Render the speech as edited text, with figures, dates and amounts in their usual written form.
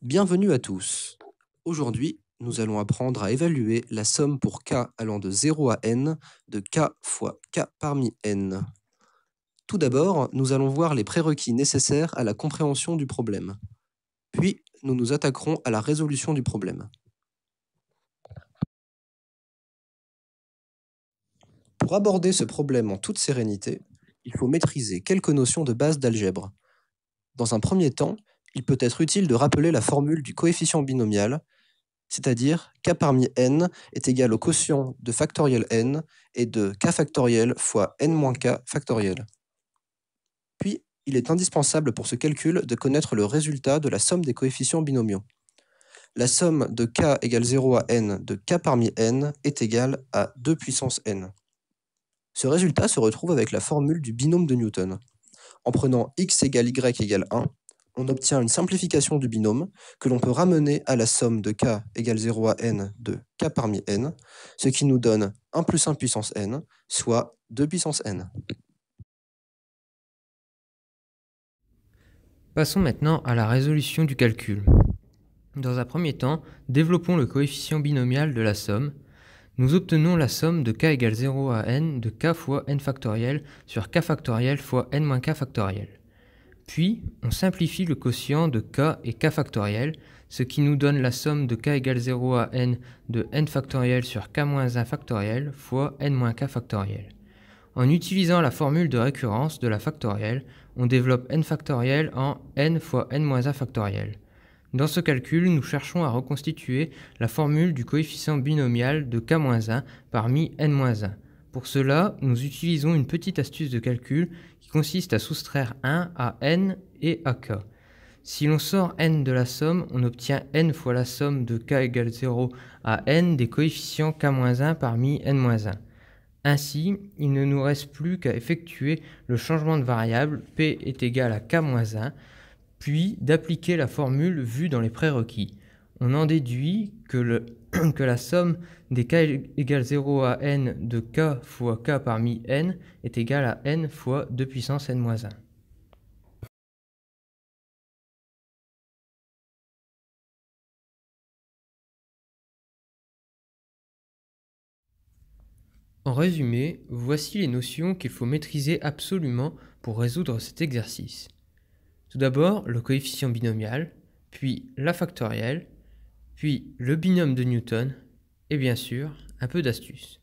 Bienvenue à tous. Aujourd'hui, nous allons apprendre à évaluer la somme pour k allant de 0 à n de k fois k parmi n. Tout d'abord, nous allons voir les prérequis nécessaires à la compréhension du problème. Puis, nous nous attaquerons à la résolution du problème. Pour aborder ce problème en toute sérénité, il faut maîtriser quelques notions de base d'algèbre. Dans un premier temps, il peut être utile de rappeler la formule du coefficient binomial, c'est-à-dire k parmi n est égal au quotient de factoriel n et de k factoriel fois n-k factoriel. Puis, il est indispensable pour ce calcul de connaître le résultat de la somme des coefficients binomiaux. La somme de k égale 0 à n de k parmi n est égale à 2 puissance n. Ce résultat se retrouve avec la formule du binôme de Newton. En prenant x égale y égale 1, on obtient une simplification du binôme que l'on peut ramener à la somme de k égale 0 à n de k parmi n, ce qui nous donne 1 plus 1 puissance n, soit 2 puissance n. Passons maintenant à la résolution du calcul. Dans un premier temps, développons le coefficient binomial de la somme. Nous obtenons la somme de k égale 0 à n de k fois n factoriel sur k factoriel fois n-k factoriel. Puis, on simplifie le quotient de k et k factoriel, ce qui nous donne la somme de k égale 0 à n de n factoriel sur k-1 factoriel fois n-k factoriel. En utilisant la formule de récurrence de la factorielle, on développe n factoriel en n fois n-1 factoriel. Dans ce calcul, nous cherchons à reconstituer la formule du coefficient binomial de k-1 parmi n-1. Pour cela, nous utilisons une petite astuce de calcul qui consiste à soustraire 1 à n et à k. Si l'on sort n de la somme, on obtient n fois la somme de k égale 0 à n des coefficients k-1 parmi n-1. Ainsi, il ne nous reste plus qu'à effectuer le changement de variable p est égal à k-1, puis d'appliquer la formule vue dans les prérequis. On en déduit que la somme des k égale 0 à n de k fois k parmi n est égale à n fois 2 puissance n-1. En résumé, voici les notions qu'il faut maîtriser absolument pour résoudre cet exercice. Tout d'abord, le coefficient binomial, puis la factorielle, puis le binôme de Newton, et bien sûr, un peu d'astuce.